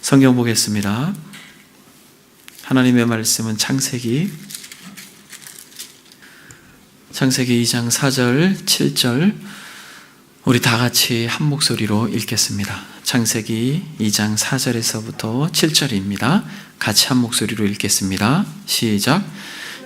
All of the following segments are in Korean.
성경 보겠습니다. 하나님의 말씀은 창세기 2장 4절, 7절 우리 다 같이 한 목소리로 읽겠습니다. 창세기 2장 4절에서부터 7절입니다. 같이 한 목소리로 읽겠습니다. 시작.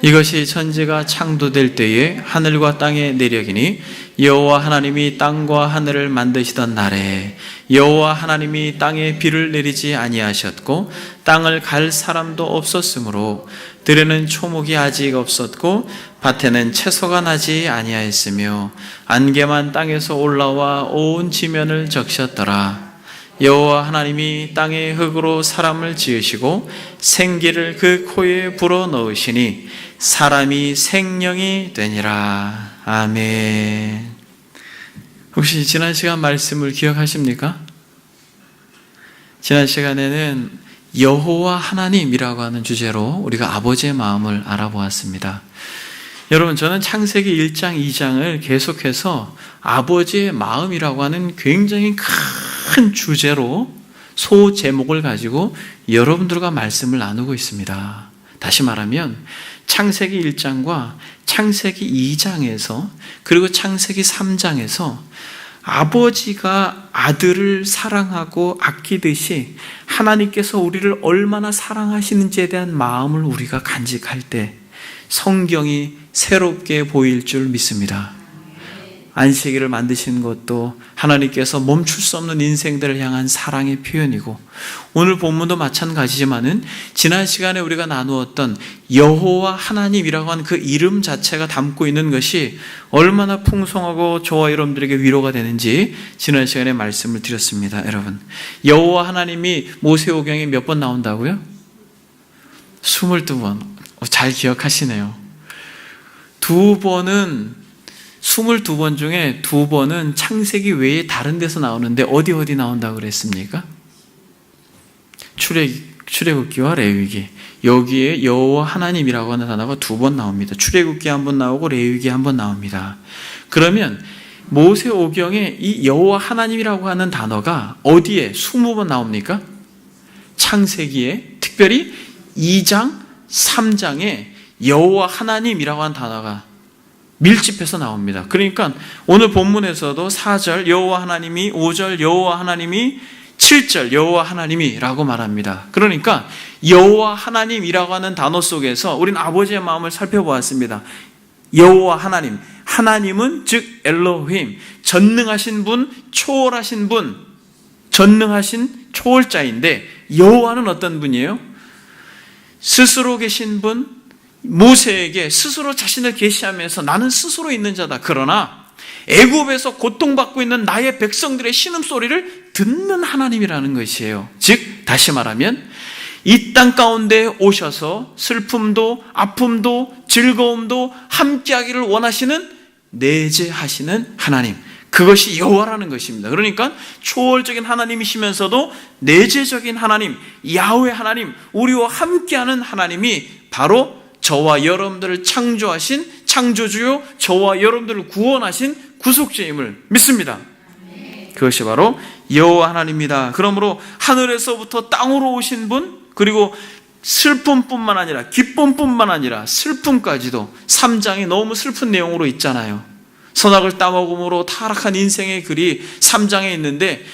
이것이 천지가 창조될 때에 하늘과 땅의 내력이니 여호와 하나님이 땅과 하늘을 만드시던 날에 여호와 하나님이 땅에 비를 내리지 아니하셨고 땅을 갈 사람도 없었으므로 들에는 초목이 아직 없었고 밭에는 채소가 나지 아니하였으며 안개만 땅에서 올라와 온 지면을 적셨더라. 여호와 하나님이 땅의 흙으로 사람을 지으시고 생기를 그 코에 불어넣으시니 사람이 생명이 되니라. 아멘. 혹시 지난 시간 말씀을 기억하십니까? 지난 시간에는 여호와 하나님이라고 하는 주제로 우리가 아버지의 마음을 알아보았습니다. 여러분, 저는 창세기 1장, 2장을 계속해서 아버지의 마음이라고 하는 굉장히 큰 주제로 소제목을 가지고 여러분들과 말씀을 나누고 있습니다. 다시 말하면 창세기 1장과 창세기 2장에서 그리고 창세기 3장에서 아버지가 아들을 사랑하고 아끼듯이 하나님께서 우리를 얼마나 사랑하시는지에 대한 마음을 우리가 간직할 때 성경이 새롭게 보일 줄 믿습니다. 안식일을 만드신 것도 하나님께서 멈출 수 없는 인생들을 향한 사랑의 표현이고, 오늘 본문도 마찬가지지만은 지난 시간에 우리가 나누었던 여호와 하나님이라고 하는 그 이름 자체가 담고 있는 것이 얼마나 풍성하고 저와 여러분들에게 위로가 되는지 지난 시간에 말씀을 드렸습니다. 여러분, 여호와 하나님이 모세오경에 몇 번 나온다고요? 22번. 잘 기억하시네요. 22번 중에 2번은 창세기 외에 다른 데서 나오는데 어디 나온다고 그랬습니까? 출애굽기와 레위기. 여기에 여호와 하나님이라고 하는 단어가 2번 나옵니다. 출애굽기 1번 나오고 레위기 1번 나옵니다. 그러면 모세오경에 이 여호와 하나님이라고 하는 단어가 어디에 20번 나옵니까? 창세기에, 특별히 2장, 3장에 여호와 하나님이라고 하는 단어가 밀집해서 나옵니다. 그러니까 오늘 본문에서도 4절 여호와 하나님이, 5절 여호와 하나님이, 7절 여호와 하나님이라고 말합니다. 그러니까 여호와 하나님이라고 하는 단어 속에서 우리는 아버지의 마음을 살펴보았습니다. 여호와 하나님, 하나님은 즉 엘로힘, 전능하신 분, 초월하신 분, 전능하신 초월자인데, 여호와는 어떤 분이에요? 스스로 계신 분, 모세에게 스스로 자신을 계시하면서 나는 스스로 있는 자다. 그러나 애굽에서 고통받고 있는 나의 백성들의 신음소리를 듣는 하나님이라는 것이에요. 즉 다시 말하면 이 땅 가운데 오셔서 슬픔도 아픔도 즐거움도 함께하기를 원하시는, 내재하시는 하나님, 그것이 여호와라는 것입니다. 그러니까 초월적인 하나님이시면서도 내재적인 하나님, 야훼 하나님, 우리와 함께하는 하나님이 바로 저와 여러분들을 창조하신 창조주요, 저와 여러분들을 구원하신 구속주임을 믿습니다. 그것이 바로 여호와 하나님입니다. 그러므로 하늘에서부터 땅으로 오신 분, 그리고 슬픔뿐만 아니라 기쁨뿐만 아니라 슬픔까지도 3장이 너무 슬픈 내용으로 있잖아요. 선악을 따먹음으로 타락한 인생의 글이 3장에 있는데,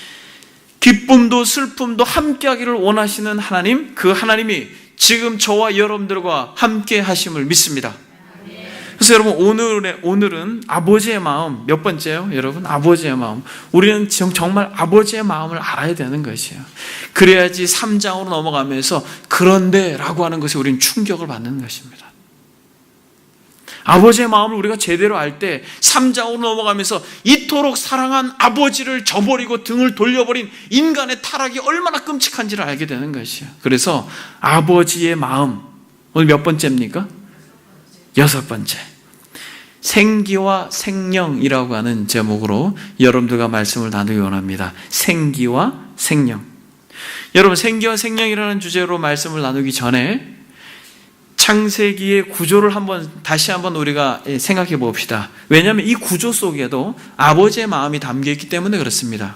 기쁨도 슬픔도 함께하기를 원하시는 하나님, 그 하나님이 지금 저와 여러분들과 함께 하심을 믿습니다. 그래서 여러분, 오늘은 아버지의 마음, 몇 번째요? 여러분, 아버지의 마음. 우리는 정말 아버지의 마음을 알아야 되는 것이에요. 그래야지 3장으로 넘어가면서 그런데 라고 하는 것에 우리는 충격을 받는 것입니다. 아버지의 마음을 우리가 제대로 알 때 3장으로 넘어가면서 이토록 사랑한 아버지를 저버리고 등을 돌려버린 인간의 타락이 얼마나 끔찍한지를 알게 되는 것이에요. 그래서 아버지의 마음, 오늘 몇 번째입니까? 6번째. 생기와 생명이라고 하는 제목으로 여러분들과 말씀을 나누기 원합니다. 생기와 생명. 여러분, 생기와 생명이라는 주제로 말씀을 나누기 전에 창세기의 구조를 다시 한번 우리가 생각해 봅시다. 왜냐하면 이 구조 속에도 아버지의 마음이 담겨 있기 때문에 그렇습니다.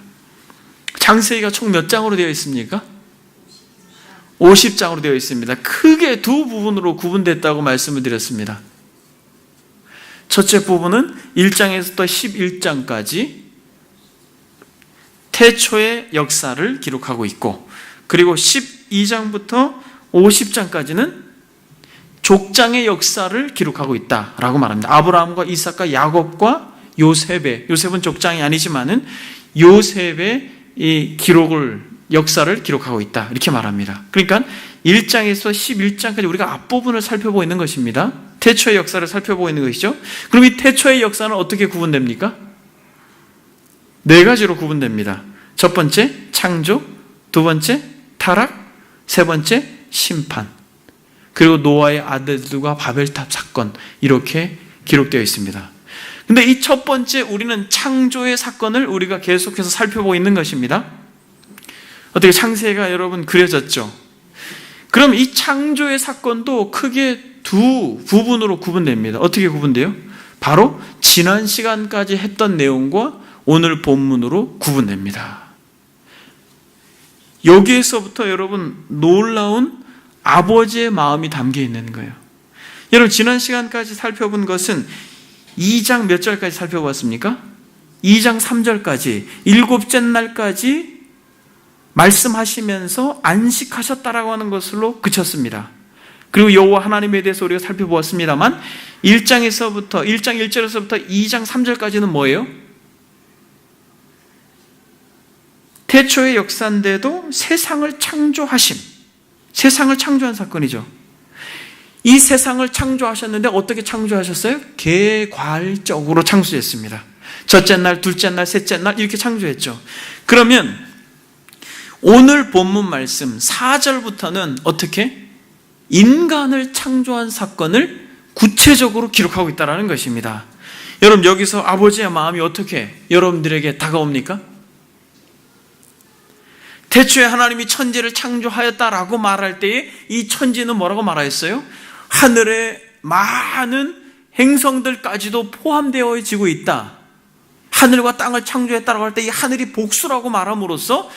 창세기가 총 몇 장으로 되어 있습니까? 50장으로 되어 있습니다. 크게 두 부분으로 구분됐다고 말씀을 드렸습니다. 첫째 부분은 1장에서부터 11장까지 태초의 역사를 기록하고 있고, 그리고 12장부터 50장까지는 족장의 역사를 기록하고 있다라고 말합니다. 아브라함과 이삭과 야곱과 요셉은 족장이 아니지만은 요셉의 이 역사를 기록하고 있다, 이렇게 말합니다. 그러니까 1장에서 11장까지 우리가 앞부분을 살펴보고 있는 것입니다. 태초의 역사를 살펴보고 있는 것이죠. 그럼 이 태초의 역사는 어떻게 구분됩니까? 네 가지로 구분됩니다. 첫 번째 창조, 두 번째 타락, 세 번째 심판, 그리고 노아의 아들들과 바벨탑 사건, 이렇게 기록되어 있습니다. 근데 이 첫 번째 우리는 창조의 사건을 우리가 계속해서 살펴보고 있는 것입니다. 어떻게 창세가 여러분 그려졌죠? 그럼 이 창조의 사건도 크게 두 부분으로 구분됩니다. 어떻게 구분돼요? 바로 지난 시간까지 했던 내용과 오늘 본문으로 구분됩니다. 여기에서부터 여러분 놀라운 아버지의 마음이 담겨 있는 거예요. 여러분 지난 시간까지 살펴본 것은 2장 몇 절까지 살펴봤습니까? 2장 3절까지 7째 날까지 말씀하시면서 안식하셨다라고 하는 것으로 그쳤습니다. 그리고 여호와 하나님에 대해서 우리가 살펴보았습니다만 1장 1절에서부터 2장 3절까지는 뭐예요? 태초의 역사인데도 세상을 창조한 사건이죠. 이 세상을 창조하셨는데 어떻게 창조하셨어요? 개괄적으로 창조했습니다. 첫째 날, 둘째 날, 셋째 날 이렇게 창조했죠. 그러면 오늘 본문 말씀 4절부터는 어떻게? 인간을 창조한 사건을 구체적으로 기록하고 있다는 것입니다. 여러분 여기서 아버지의 마음이 어떻게 여러분들에게 다가옵니까? 태초에 하나님이 천지를 창조하였다라고 말할 때에 이 천지는 뭐라고 말하였어요? 하늘에 많은 행성들까지도 포함되어지고 있다. 하늘과 땅을 창조했다라고 할 때 이 하늘이 복수라고 말함으로써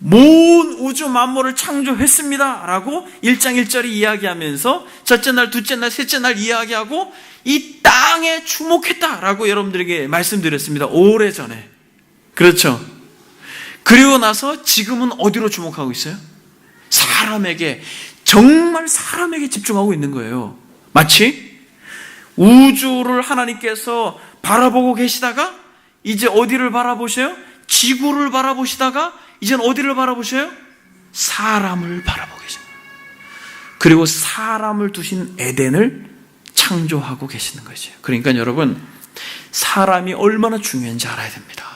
모든 우주 만물을 창조했습니다 라고 1장 1절이 이야기하면서 첫째 날, 둘째 날, 셋째 날 이야기하고 이 땅에 주목했다라고 여러분들에게 말씀드렸습니다. 오래전에. 그렇죠? 그리고 나서 지금은 어디로 주목하고 있어요? 정말 사람에게 집중하고 있는 거예요. 마치 우주를 하나님께서 바라보고 계시다가 이제 어디를 바라보셔요? 지구를 바라보시다가 이제는 어디를 바라보셔요? 사람을 바라보고 계십니다. 그리고 사람을 두신 에덴을 창조하고 계시는 것이에요. 그러니까 여러분 사람이 얼마나 중요한지 알아야 됩니다.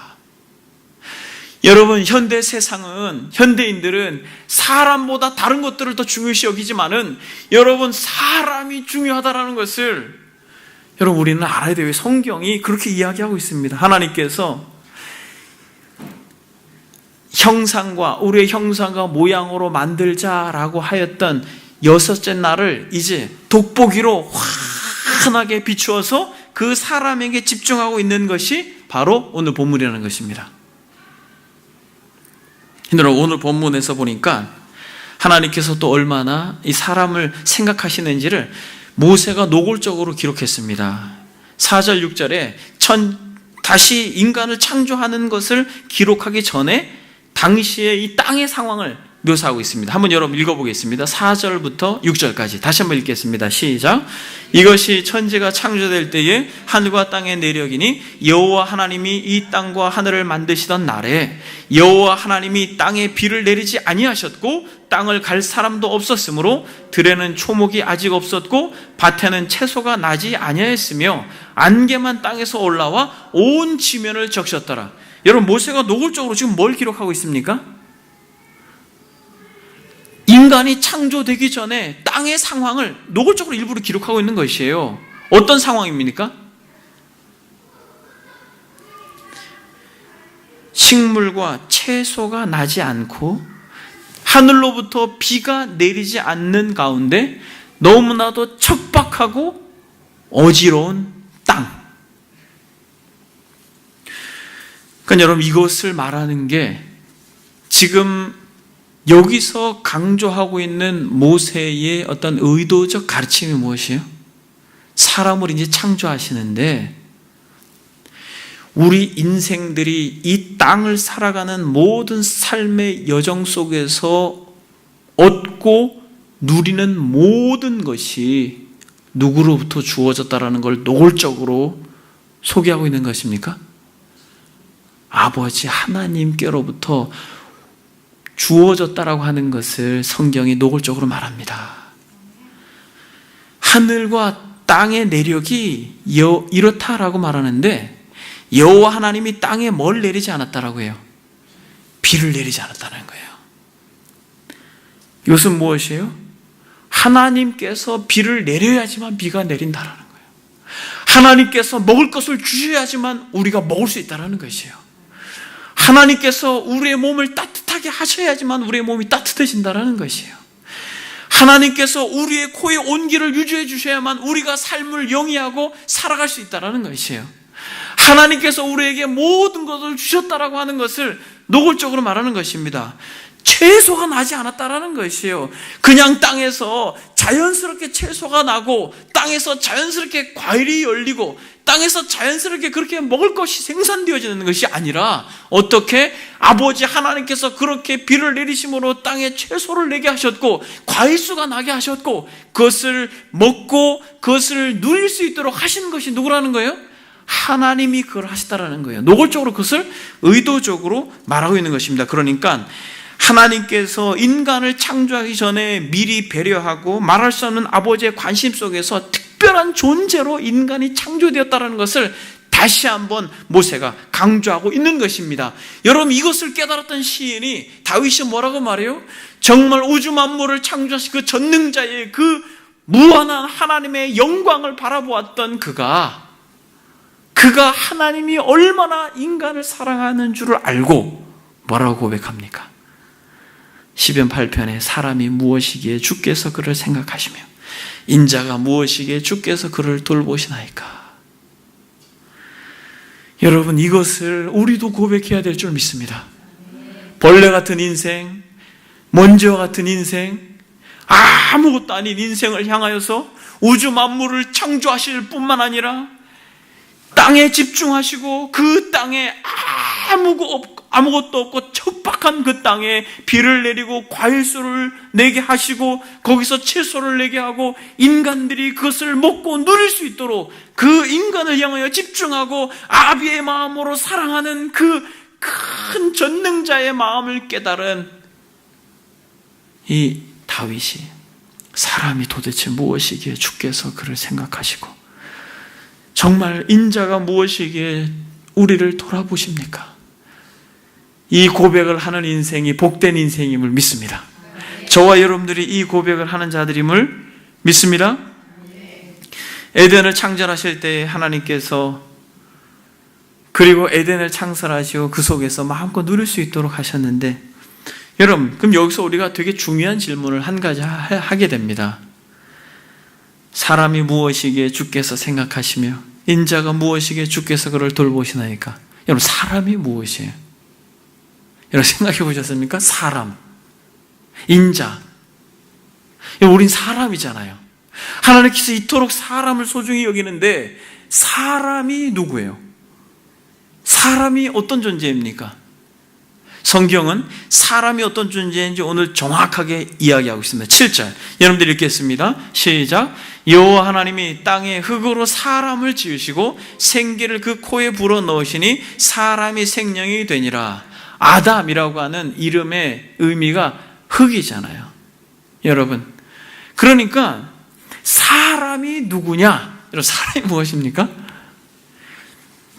여러분 현대 세상은, 현대인들은 사람보다 다른 것들을 더 중요시 여기지만은 여러분 사람이 중요하다라는 것을 여러분 우리는 알아야 돼요. 성경이 그렇게 이야기하고 있습니다. 하나님께서 우리의 형상과 모양으로 만들자라고 하였던 6째 날을 이제 돋보기로 환하게 비추어서 그 사람에게 집중하고 있는 것이 바로 오늘 본문이라는 것입니다. 오늘 본문에서 보니까 하나님께서 또 얼마나 이 사람을 생각하시는지를 모세가 노골적으로 기록했습니다. 4절 6절에 다시 인간을 창조하는 것을 기록하기 전에 당시의 이 땅의 상황을 묘사하고 있습니다. 한번 여러분 읽어보겠습니다. 4절부터 6절까지 다시 한번 읽겠습니다. 시작. 이것이 천지가 창조될 때에 하늘과 땅의 내력이니 여호와 하나님이 이 땅과 하늘을 만드시던 날에 여호와 하나님이 땅에 비를 내리지 아니하셨고 땅을 갈 사람도 없었으므로 들에는 초목이 아직 없었고 밭에는 채소가 나지 아니하였으며 안개만 땅에서 올라와 온 지면을 적셨더라. 여러분 모세가 노골적으로 지금 뭘 기록하고 있습니까? 인간이 창조되기 전에 땅의 상황을 노골적으로 일부러 기록하고 있는 것이에요. 어떤 상황입니까? 식물과 채소가 나지 않고 하늘로부터 비가 내리지 않는 가운데 너무나도 척박하고 어지러운 땅. 그러니까 여러분 이것을 말하는 게 지금 여기서 강조하고 있는 모세의 어떤 의도적 가르침이 무엇이에요? 사람을 이제 창조하시는데 우리 인생들이 이 땅을 살아가는 모든 삶의 여정 속에서 얻고 누리는 모든 것이 누구로부터 주어졌다라는 걸 노골적으로 소개하고 있는 것입니까? 아버지 하나님께로부터 주어졌다라고 하는 것을 성경이 노골적으로 말합니다. 하늘과 땅의 내력이 이렇다라고 말하는데 여호와 하나님이 땅에 뭘 내리지 않았다라고 해요? 비를 내리지 않았다는 거예요. 이것은 무엇이에요? 하나님께서 비를 내려야지만 비가 내린다라는 거예요. 하나님께서 먹을 것을 주셔야지만 우리가 먹을 수 있다라는 것이에요. 하나님께서 우리의 몸을 따뜻하게 하셔야지만 우리의 몸이 따뜻해진다라는 것이에요. 하나님께서 우리의 코에 온기를 유지해 주셔야만 우리가 삶을 영위하고 살아갈 수 있다라는 것이에요. 하나님께서 우리에게 모든 것을 주셨다라고 하는 것을 노골적으로 말하는 것입니다. 채소가 나지 않았다라는 것이에요. 그냥 땅에서 자연스럽게 채소가 나고 땅에서 자연스럽게 과일이 열리고 땅에서 자연스럽게 그렇게 먹을 것이 생산되어지는 것이 아니라 어떻게 아버지 하나님께서 그렇게 비를 내리심으로 땅에 채소를 내게 하셨고 과일수가 나게 하셨고 그것을 먹고 그것을 누릴 수 있도록 하신 것이 누구라는 거예요? 하나님이 그걸 하시다라는 거예요. 노골적으로 그것을 의도적으로 말하고 있는 것입니다. 그러니까 하나님께서 인간을 창조하기 전에 미리 배려하고 말할 수 없는 아버지의 관심 속에서 특별한 존재로 인간이 창조되었다는 것을 다시 한번 모세가 강조하고 있는 것입니다. 여러분 이것을 깨달았던 시인이 다윗이 뭐라고 말해요? 정말 우주 만물을 창조하신 그 전능자의 그 무한한 하나님의 영광을 바라보았던 그가 하나님이 얼마나 인간을 사랑하는 줄을 알고 뭐라고 고백합니까? 시편 8편에 사람이 무엇이기에 주께서 그를 생각하시며 인자가 무엇이기에 주께서 그를 돌보시나이까. 여러분 이것을 우리도 고백해야 될 줄 믿습니다. 벌레 같은 인생, 먼지와 같은 인생, 아무것도 아닌 인생을 향하여서 우주 만물을 창조하실 뿐만 아니라 땅에 집중하시고 그 땅에 아무것도 없고 척박한 그 땅에 비를 내리고 과일수를 내게 하시고 거기서 채소를 내게 하고 인간들이 그것을 먹고 누릴 수 있도록 그 인간을 향하여 집중하고 아비의 마음으로 사랑하는 그 큰 전능자의 마음을 깨달은 이 다윗이 사람이 도대체 무엇이기에 주께서 그를 생각하시고 정말 인자가 무엇이기에 우리를 돌아보십니까? 이 고백을 하는 인생이 복된 인생임을 믿습니다. 저와 여러분들이 이 고백을 하는 자들임을 믿습니다. 에덴을 창조하실 때 하나님께서 그리고 에덴을 창설하시고 그 속에서 마음껏 누릴 수 있도록 하셨는데 여러분 그럼 여기서 우리가 되게 중요한 질문을 한 가지 하게 됩니다. 사람이 무엇이기에 주께서 생각하시며 인자가 무엇이기에 주께서 그를 돌보시나이까. 여러분 사람이 무엇이에요? 여러분 생각해 보셨습니까? 사람, 인자. 우린 사람이잖아요. 하나님께서 이토록 사람을 소중히 여기는데 사람이 누구예요? 사람이 어떤 존재입니까? 성경은 사람이 어떤 존재인지 오늘 정확하게 이야기하고 있습니다. 7절 여러분들 읽겠습니다. 시작. 여호와 하나님이 땅에 흙으로 사람을 지으시고 생기를 그 코에 불어넣으시니 사람이 생명이 되니라. 아담이라고 하는 이름의 의미가 흙이잖아요. 여러분 그러니까 사람이 누구냐? 여러분 사람이 무엇입니까?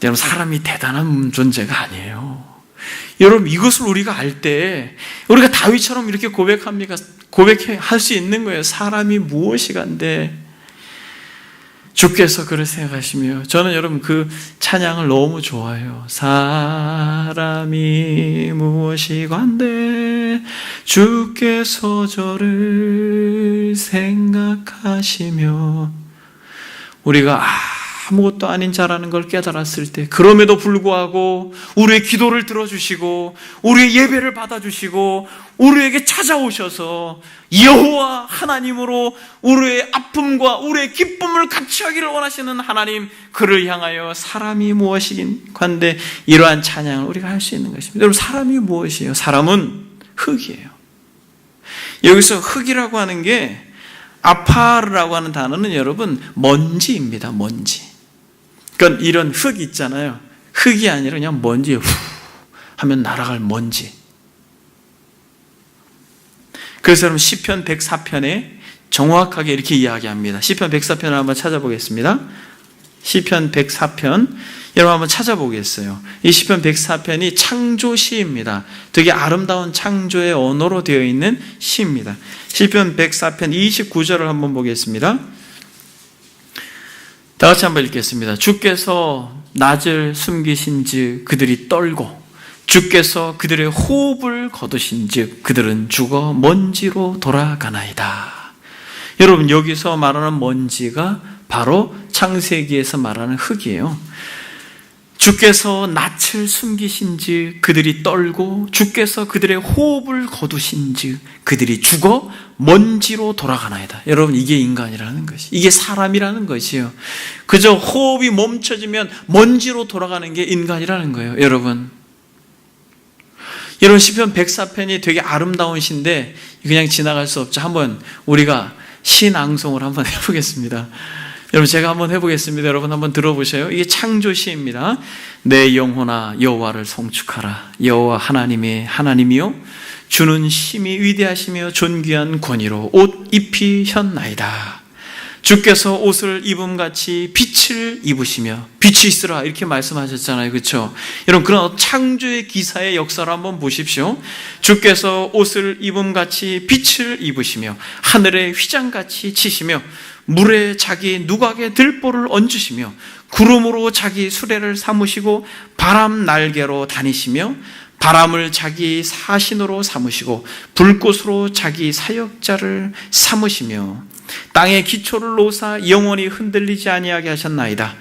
여러분 사람이 대단한 존재가 아니에요. 여러분 이것을 우리가 알 때 우리가 다윗처럼 이렇게 고백할 수 있는 거예요. 사람이 무엇이간데 주께서 그를 생각하시며. 저는 여러분 그 찬양을 너무 좋아해요. 사람이 무엇이간데 주께서 저를 생각하시며. 우리가 아무것도 아닌 자라는 걸 깨달았을 때, 그럼에도 불구하고 우리의 기도를 들어주시고 우리의 예배를 받아주시고 우리에게 찾아오셔서 여호와 하나님으로 우리의 아픔과 우리의 기쁨을 같이 하기를 원하시는 하나님, 그를 향하여 사람이 무엇이긴 관데 이러한 찬양을 우리가 할 수 있는 것입니다. 여러분, 사람이 무엇이에요? 사람은 흙이에요. 여기서 흙이라고 하는 게, 아파르라고 하는 단어는 여러분 먼지입니다. 먼지. 그러니까 이런 흙 있잖아요. 흙이 아니라 그냥 먼지, 후 하면 날아갈 먼지. 그래서 여러분 시편 104편에 정확하게 이렇게 이야기합니다. 시편 104편을 한번 찾아보겠습니다. 시편 104편 여러분 한번 찾아보겠어요. 이 시편 104편이 창조 시입니다. 되게 아름다운 창조의 언어로 되어 있는 시입니다. 시편 104편 29절을 한번 보겠습니다. 다 같이 한번 읽겠습니다. 주께서 낯을 숨기신즉 그들이 떨고 주께서 그들의 호흡을 거두신즉 그들은 죽어 먼지로 돌아가나이다. 여러분, 여기서 말하는 먼지가 바로 창세기에서 말하는 흙이에요. 주께서 낯을 숨기신즉 그들이 떨고 주께서 그들의 호흡을 거두신즉 그들이 죽어 먼지로 돌아가나이다. 여러분, 이게 인간이라는 것이, 이게 사람이라는 것이요. 그저 호흡이 멈춰지면 먼지로 돌아가는 게 인간이라는 거예요. 여러분, 시편 104편이 되게 아름다운 시인데 그냥 지나갈 수 없죠. 한번 우리가 시낭송을 한번 해보겠습니다. 여러분, 제가 한번 해보겠습니다. 여러분 한번 들어보세요. 이게 창조시입니다. 내 영혼아 여호와를 송축하라. 여호와 하나님의 하나님이요 주는 심히 위대하시며 존귀한 권위로 옷 입히셨나이다. 주께서 옷을 입음같이 빛을 입으시며 빛이 있으라 이렇게 말씀하셨잖아요. 그렇죠? 여러분, 그런 창조의 기사의 역사를 한번 보십시오. 주께서 옷을 입음같이 빛을 입으시며 하늘에 휘장같이 치시며 물에 자기 누각에 들보를 얹으시며 구름으로 자기 수레를 삼으시고 바람 날개로 다니시며 바람을 자기 사신으로 삼으시고 불꽃으로 자기 사역자를 삼으시며 땅에 기초를 놓으사 영원히 흔들리지 아니하게 하셨나이다.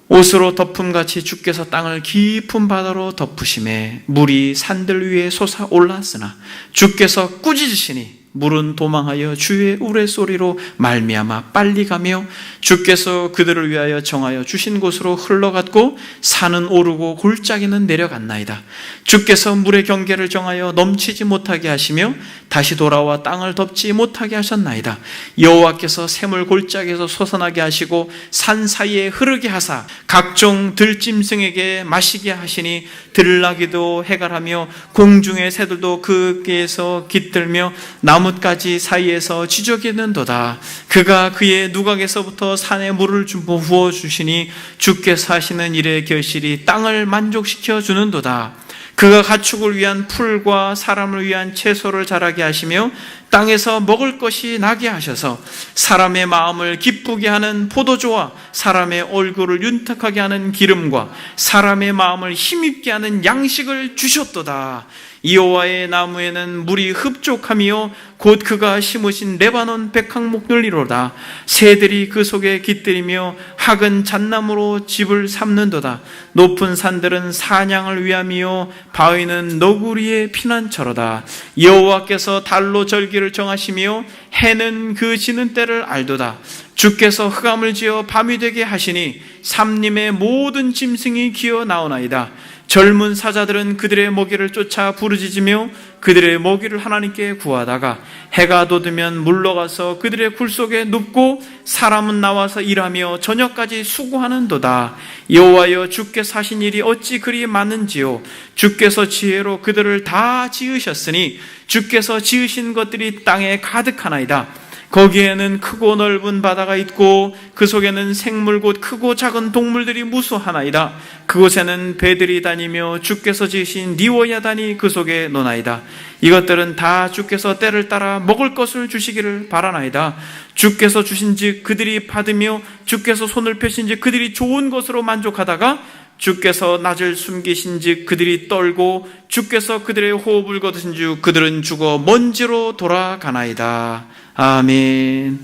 옷으로 덮음같이 주께서 땅을 깊은 바다로 덮으심에 물이 산들 위에 솟아올랐으나 주께서 꾸짖으시니 물은 도망하여 주의 우레소리로 말미암아 빨리 가며 주께서 그들을 위하여 정하여 주신 곳으로 흘러갔고 산은 오르고 골짜기는 내려갔나이다. 주께서 물의 경계를 정하여 넘치지 못하게 하시며 다시 돌아와 땅을 덮지 못하게 하셨나이다. 여호와께서 샘을 골짜기에서 솟아나게 하시고 산 사이에 흐르게 하사 각종 들짐승에게 마시게 하시니 들나귀도 해갈하며 공중의 새들도 그에서 깃들며 나뭇가지 사이에서 지저귀는도다. 그가 그의 누각에서부터 산에 물을 부어주시니 주께서 하시는 일의 결실이 땅을 만족시켜 주는도다. 그가 가축을 위한 풀과 사람을 위한 채소를 자라게 하시며 땅에서 먹을 것이 나게 하셔서 사람의 마음을 기쁘게 하는 포도주와 사람의 얼굴을 윤탁하게 하는 기름과 사람의 마음을 힘입게 하는 양식을 주셨도다. 여호와의 나무에는 물이 흡족하며 곧 그가 심으신 레바논 백향목들이로다. 새들이 그 속에 깃들이며 학은 잣나무로 집을 삼는도다. 높은 산들은 사냥을 위함이요 바위는 너구리의 피난처로다. 여호와께서 달로 절기를 정하시며 해는 그 지는 때를 알도다. 주께서 흑암을 지어 밤이 되게 하시니 삼림의 모든 짐승이 기어 나오나이다. 젊은 사자들은 그들의 먹이를 쫓아 부르짖으며 그들의 먹이를 하나님께 구하다가 해가 돋으면 물러가서 그들의 굴 속에 눕고 사람은 나와서 일하며 저녁까지 수고하는도다. 여호와여, 주께서 하신 일이 어찌 그리 많은지요. 주께서 지혜로 그들을 다 지으셨으니 주께서 지으신 것들이 땅에 가득하나이다. 거기에는 크고 넓은 바다가 있고 그 속에는 생물 곧 크고 작은 동물들이 무수하나이다. 그곳에는 배들이 다니며 주께서 지으신 니워야단이 그 속에 노나이다. 이것들은 다 주께서 때를 따라 먹을 것을 주시기를 바라나이다. 주께서 주신즉 그들이 받으며 주께서 손을 펴신즉 그들이 좋은 것으로 만족하다가 주께서 낯을 숨기신즉 그들이 떨고 주께서 그들의 호흡을 거두신즉 그들은 죽어 먼지로 돌아가나이다. 아멘.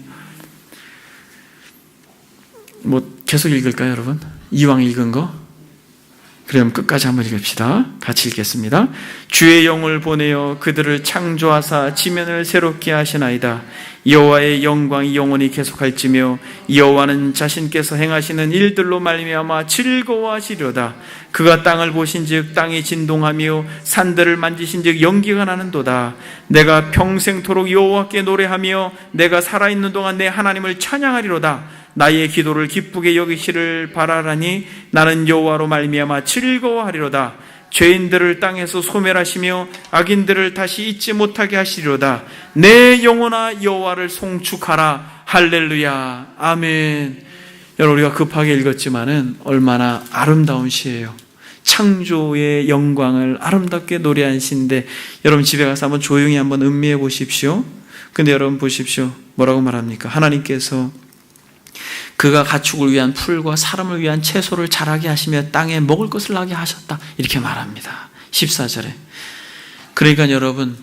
계속 읽을까요, 여러분? 이왕 읽은 거? 그럼 끝까지 한번 읽읍시다. 같이 읽겠습니다. 주의 영을 보내어 그들을 창조하사 지면을 새롭게 하시나이다. 여호와의 영광이 영원히 계속할지며 여호와는 자신께서 행하시는 일들로 말미암아 즐거워하시려다. 그가 땅을 보신즉 땅이 진동하며 산들을 만지신즉 연기가 나는도다. 내가 평생토록 여호와께 노래하며 내가 살아있는 동안 내 하나님을 찬양하리로다. 나의 기도를 기쁘게 여기시를 바라라니 나는 여호와로 말미암아 즐거워하리로다. 죄인들을 땅에서 소멸하시며 악인들을 다시 잊지 못하게 하시리로다. 내 영혼아 여호와를 송축하라. 할렐루야. 아멘. 여러분, 우리가 급하게 읽었지만은 얼마나 아름다운 시예요. 창조의 영광을 아름답게 노래한 시인데, 여러분 집에 가서 한번 조용히 한번 음미해 보십시오. 근데 여러분 보십시오. 뭐라고 말합니까? 하나님께서 그가 가축을 위한 풀과 사람을 위한 채소를 자라게 하시며 땅에 먹을 것을 나게 하셨다. 이렇게 말합니다. 14절에. 그러니까 여러분,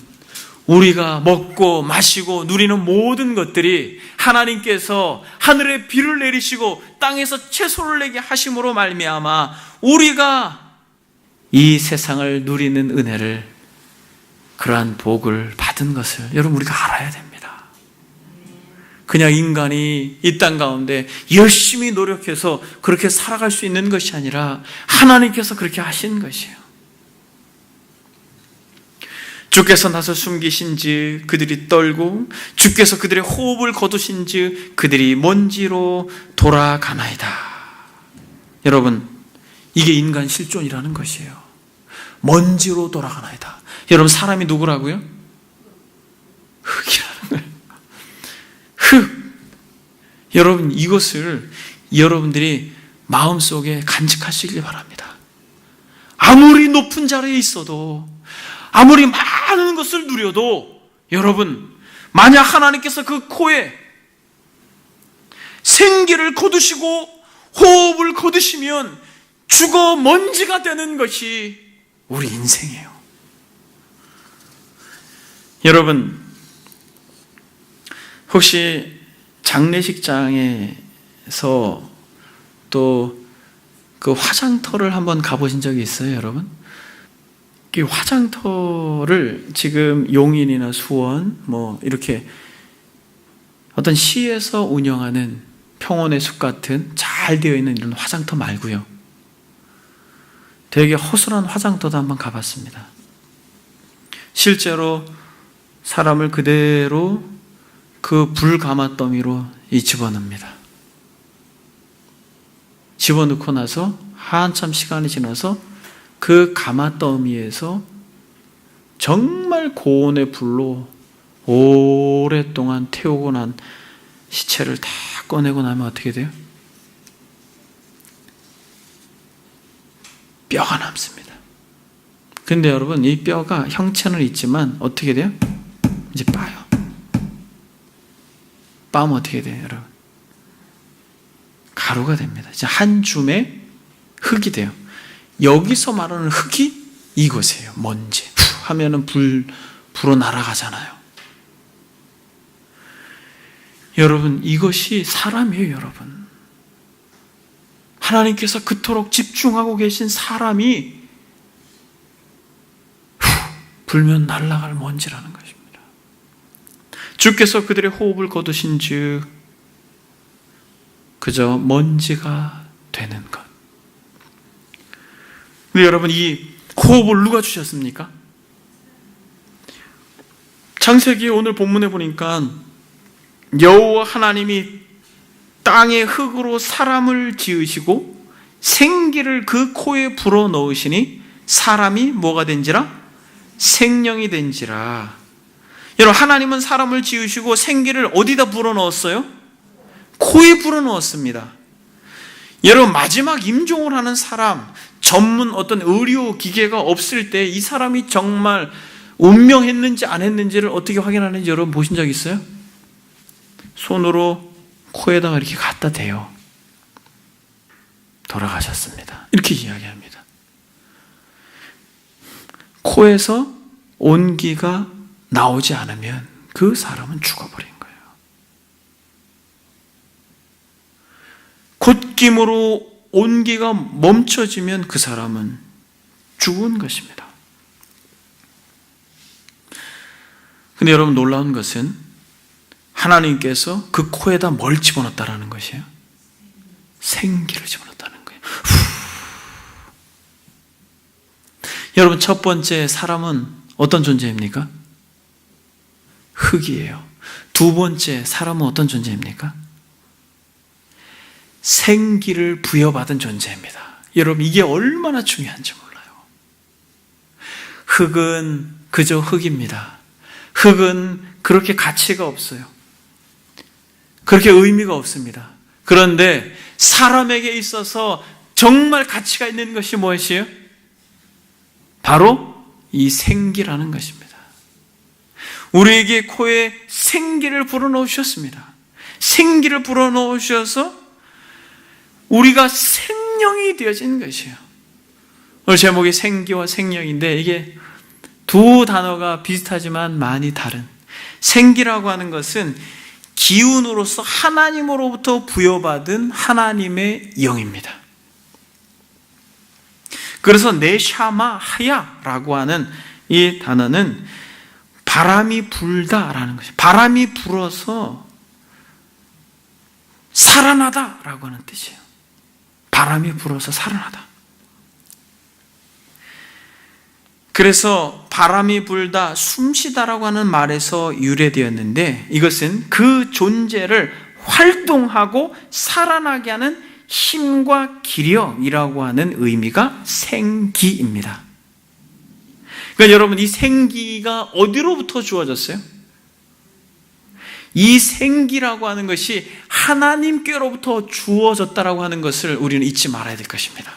우리가 먹고 마시고 누리는 모든 것들이 하나님께서 하늘에 비를 내리시고 땅에서 채소를 내게 하심으로 말미암아 우리가 이 세상을 누리는 은혜를, 그러한 복을 받은 것을 여러분 우리가 알아야 됩니다. 그냥 인간이 이 땅 가운데 열심히 노력해서 그렇게 살아갈 수 있는 것이 아니라 하나님께서 그렇게 하신 것이에요. 주께서 나서 숨기신즉 그들이 떨고 주께서 그들의 호흡을 거두신즉 그들이 먼지로 돌아가나이다. 여러분, 이게 인간 실존이라는 것이에요. 먼지로 돌아가나이다. 여러분, 사람이 누구라고요? 흙이라는 거예요. 흙. 여러분, 이것을 여러분들이 마음속에 간직하시길 바랍니다. 아무리 높은 자리에 있어도, 아무리 많은 것을 누려도, 여러분, 만약 하나님께서 그 코에 생기를 거두시고 호흡을 거두시면 죽어 먼지가 되는 것이 우리 인생이에요. 여러분, 혹시 장례식장에서 또 그 화장터를 한번 가보신 적이 있어요, 여러분? 이 화장터를 지금 용인이나 수원, 이렇게 어떤 시에서 운영하는 평원의 숲 같은 잘 되어 있는 이런 화장터 말고요. 되게 허술한 화장터도 한번 가봤습니다. 실제로 사람을 그대로 그 불가마더미로 집어넣습니다. 집어넣고 나서 한참 시간이 지나서 그 가마더미에서 정말 고온의 불로 오랫동안 태우고 난 시체를 다 꺼내고 나면 어떻게 돼요? 뼈가 남습니다. 근데 여러분, 이 뼈가 형체는 있지만 어떻게 돼요? 이제 빠요. 빠면 어떻게 돼요, 여러분? 가루가 됩니다. 이제 한 줌의 흙이 돼요. 여기서 말하는 흙이 이것이에요. 먼지. 하면은 불어 날아가잖아요. 여러분, 이것이 사람이에요, 여러분. 하나님께서 그토록 집중하고 계신 사람이 불면 날아갈 먼지라는 것입니다. 주께서 그들의 호흡을 거두신즉 그저 먼지가 되는 것. 근데 여러분, 이 호흡을 누가 주셨습니까? 창세기 오늘 본문에 보니까 여호와 하나님이 땅의 흙으로 사람을 지으시고 생기를 그 코에 불어넣으시니 사람이 뭐가 된지라? 생명이 된지라. 여러분, 하나님은 사람을 지으시고 생기를 어디다 불어넣었어요? 코에 불어넣었습니다. 여러분, 마지막 임종을 하는 사람, 전문 어떤 의료 기계가 없을 때 이 사람이 정말 운명했는지 안 했는지를 어떻게 확인하는지 여러분 보신 적 있어요? 손으로 코에다가 이렇게 갖다 대요. 돌아가셨습니다. 이렇게 이야기합니다. 코에서 온기가 나오지 않으면 그 사람은 죽어버린 거예요. 곶김으로 온기가 멈춰지면 그 사람은 죽은 것입니다. 근데 여러분, 놀라운 것은 하나님께서 그 코에다 뭘 집어넣었다라는 것이에요? 생기를 집어넣었다는 거예요. 여러분, 첫 번째 사람은 어떤 존재입니까? 흙이에요. 두 번째 사람은 어떤 존재입니까? 생기를 부여받은 존재입니다. 여러분, 이게 얼마나 중요한지 몰라요. 흙은 그저 흙입니다. 흙은 그렇게 가치가 없어요. 그렇게 의미가 없습니다. 그런데 사람에게 있어서 정말 가치가 있는 것이 무엇이에요? 바로 이 생기라는 것입니다. 우리에게 코에 생기를 불어넣으셨습니다. 생기를 불어넣으셔서 우리가 생명이 되어진 것이에요. 오늘 제목이 생기와 생명인데 이게 두 단어가 비슷하지만 많이 다른, 생기라고 하는 것은 기운으로서 하나님으로부터 부여받은 하나님의 영입니다. 그래서 네샤마 하야라고 하는 이 단어는 바람이 불다라는 것이에요. 바람이 불어서 살아나다라고 하는 뜻이에요. 바람이 불어서 살아나다. 그래서 바람이 불다, 숨쉬다라고 하는 말에서 유래되었는데 이것은 그 존재를 활동하고 살아나게 하는 힘과 기력이라고 하는 의미가 생기입니다. 그러니까 여러분, 이 생기가 어디로부터 주어졌어요? 이 생기라고 하는 것이 하나님께로부터 주어졌다라고 하는 것을 우리는 잊지 말아야 될 것입니다.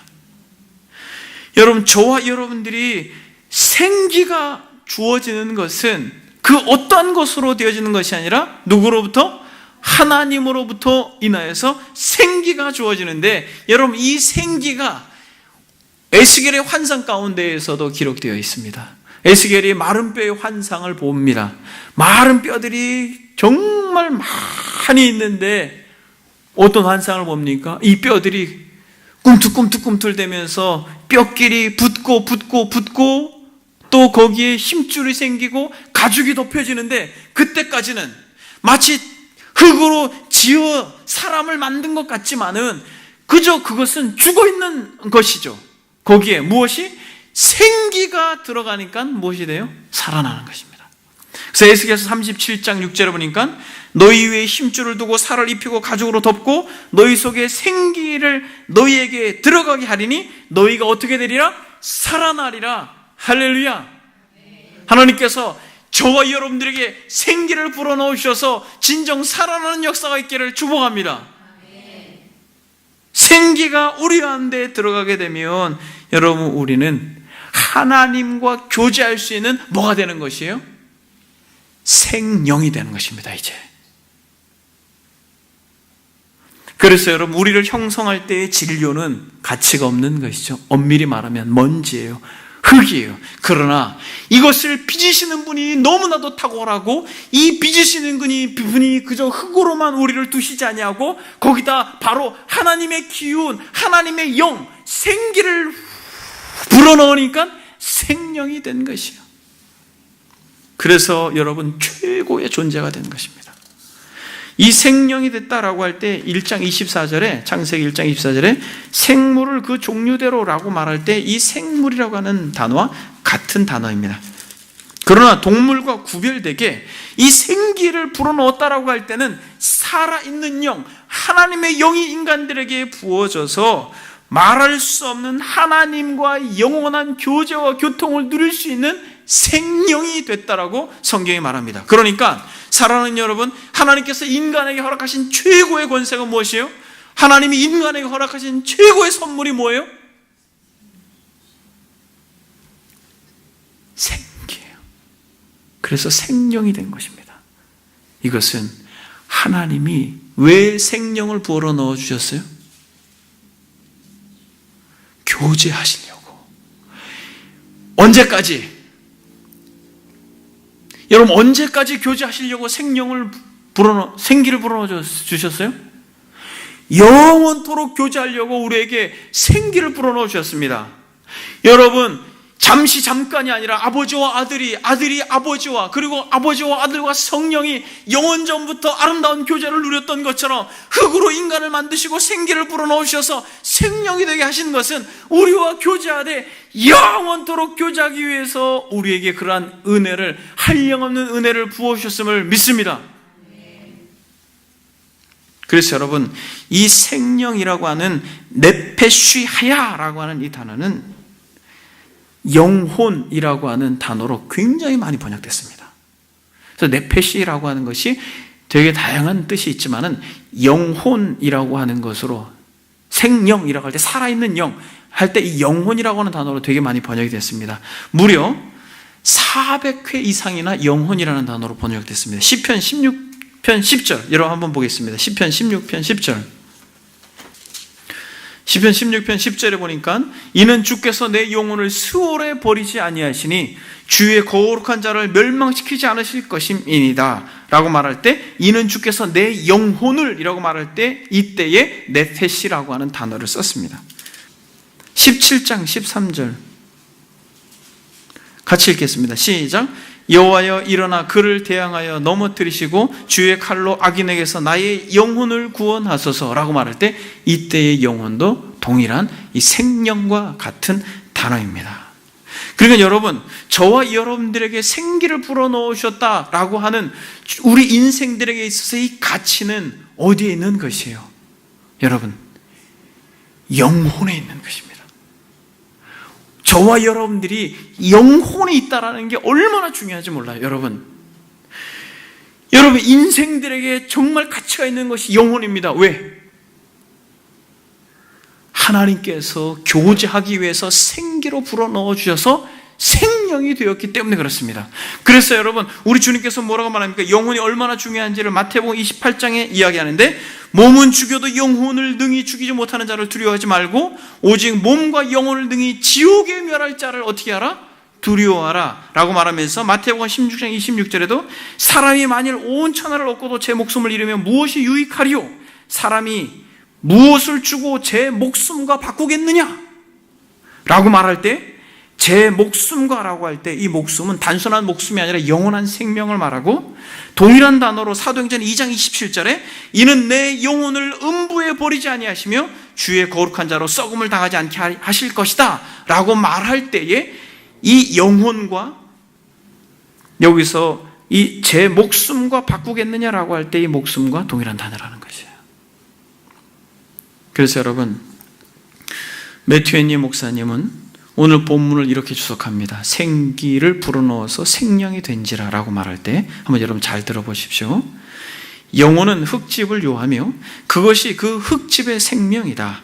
여러분, 저와 여러분들이 생기가 주어지는 것은 그 어떠한 것으로 되어지는 것이 아니라 누구로부터? 하나님으로부터 인하여서 생기가 주어지는데, 여러분, 이 생기가 에스겔의 환상 가운데에서도 기록되어 있습니다. 에스겔이 마른 뼈의 환상을 봅니다. 마른 뼈들이 정말 많이 있는데 어떤 환상을 봅니까? 이 뼈들이 꿈틀꿈틀꿈틀대면서 뼈끼리 붙고 또 거기에 힘줄이 생기고 가죽이 덮여지는데, 그때까지는 마치 흙으로 지어 사람을 만든 것 같지만은 그저 그것은 죽어있는 것이죠. 거기에 무엇이? 생기가 들어가니까 무엇이 돼요? 살아나는 것입니다. 그래서 에스겔서 37장 6절에 보니까 너희 위에 힘줄을 두고 살을 입히고 가죽으로 덮고 너희 속에 생기를 너희에게 들어가게 하리니 너희가 어떻게 되리라? 살아나리라. 할렐루야. 하나님께서 저와 여러분들에게 생기를 불어넣으셔서 진정 살아나는 역사가 있기를 축복합니다. 생기가 우리 안에 들어가게 되면 여러분, 우리는 하나님과 교제할 수 있는 뭐가 되는 것이에요? 생명이 되는 것입니다. 이제 그래서 여러분, 우리를 형성할 때의 진료는 가치가 없는 것이죠. 엄밀히 말하면 먼지예요. 흙이에요. 그러나 이것을 빚으시는 분이 너무나도 탁월하고, 이 빚으시는 분이 그저 흙으로만 우리를 두시지 아니하고 거기다 바로 하나님의 기운, 하나님의 영, 생기를 불어넣으니까 생명이 된 것이에요. 그래서 여러분, 최고의 존재가 된 것입니다. 이 생명이 됐다라고 할 때 1장 24절에, 창세기 1장 24절에 생물을 그 종류대로라고 말할 때 이 생물이라고 하는 단어와 같은 단어입니다. 그러나 동물과 구별되게 이 생기를 불어넣었다라고 할 때는 살아있는 영, 하나님의 영이 인간들에게 부어져서 말할 수 없는 하나님과 영원한 교제와 교통을 누릴 수 있는 생명이 됐다라고 성경이 말합니다. 그러니까 사랑하는 여러분, 하나님께서 인간에게 허락하신 최고의 권세가 무엇이에요? 하나님이 인간에게 허락하신 최고의 선물이 뭐예요? 생기예요. 그래서 생명이 된 것입니다. 이것은 하나님이 왜 생명을 부어 넣어 주셨어요? 교제하시려고. 언제까지? 여러분, 언제까지 교제하시려고 생기를 불어넣어 주셨어요? 영원토록 교제하려고 우리에게 생기를 불어넣어 주셨습니다. 여러분, 잠깐이 아니라 아버지와 아들이 아버지와, 그리고 아버지와 아들과 성령이 영원전부터 아름다운 교제를 누렸던 것처럼 흙으로 인간을 만드시고 생기를 불어넣어 주셔서 생명이 되게 하신 것은 우리와 교제하되 영원토록 교제하기 위해서 우리에게 그러한 은혜를, 한량없는 은혜를 부어주셨음을 믿습니다. 그래서 여러분, 이 생명이라고 하는 네페쉬하야라고 하는 이 단어는 영혼이라고 하는 단어로 굉장히 많이 번역됐습니다. 그래서 네페시라고 하는 것이 되게 다양한 뜻이 있지만은 영혼이라고 하는 것으로, 생명이라고 할 때 살아있는 영 할 때 이 영혼이라고 하는 단어로 되게 많이 번역이 됐습니다. 무려 400회 이상이나 영혼이라는 단어로 번역됐습니다. 시편 16편 10절 여러분 한번 보겠습니다. 시편 16편 10절. 시편 16편 10절에 보니까 이는 주께서 내 영혼을 수월에 버리지 아니하시니 주의 거룩한 자를 멸망시키지 않으실 것임이니이다 라고 말할 때, 이는 주께서 내 영혼을 이라고 말할 때 이때에 네페시라고 하는 단어를 썼습니다. 17장 13절 같이 읽겠습니다. 시작. 여호와여 일어나 그를 대항하여 넘어뜨리시고 주의 칼로 악인에게서 나의 영혼을 구원하소서라고 말할 때 이때의 영혼도 동일한 이 생명과 같은 단어입니다. 그러니까 여러분, 저와 여러분들에게 생기를 불어넣으셨다라고 하는 우리 인생들에게 있어서 이 가치는 어디에 있는 것이에요? 여러분, 영혼에 있는 것입니다. 저와 여러분들이 영혼이 있다는 게 얼마나 중요한지 몰라요. 여러분 인생들에게 정말 가치가 있는 것이 영혼입니다. 왜? 하나님께서 교제하기 위해서 생기로 불어넣어 주셔서 생명이 되었기 때문에 그렇습니다. 그래서 여러분, 우리 주님께서 뭐라고 말합니까? 영혼이 얼마나 중요한지를 마태복음 28장에 이야기하는데, 몸은 죽여도 영혼을 능히 죽이지 못하는 자를 두려워하지 말고 오직 몸과 영혼을 능히 지옥에 멸할 자를 어떻게 하라? 두려워하라 라고 말하면서 마태복음 16장 26절에도 사람이 만일 온 천하를 얻고도 제 목숨을 잃으면 무엇이 유익하리요? 사람이 무엇을 주고 제 목숨과 바꾸겠느냐? 라고 말할 때, 제 목숨과 라고 할 때 이 목숨은 단순한 목숨이 아니라 영원한 생명을 말하고, 동일한 단어로 사도행전 2장 27절에 이는 내 영혼을 음부에 버리지 아니하시며 주의 거룩한 자로 썩음을 당하지 않게 하실 것이다 라고 말할 때에 이 영혼과 여기서 이 제 목숨과 바꾸겠느냐라고 할 때 이 목숨과 동일한 단어라는 것이에요. 그래서 여러분, 매튜 앤니 목사님은 오늘 본문을 이렇게 주석합니다. 생기를 불어넣어서 생명이 된지라 라고 말할 때 한번 여러분 잘 들어보십시오. 영혼은 흙집을 요하며 그것이 그 흙집의 생명이다.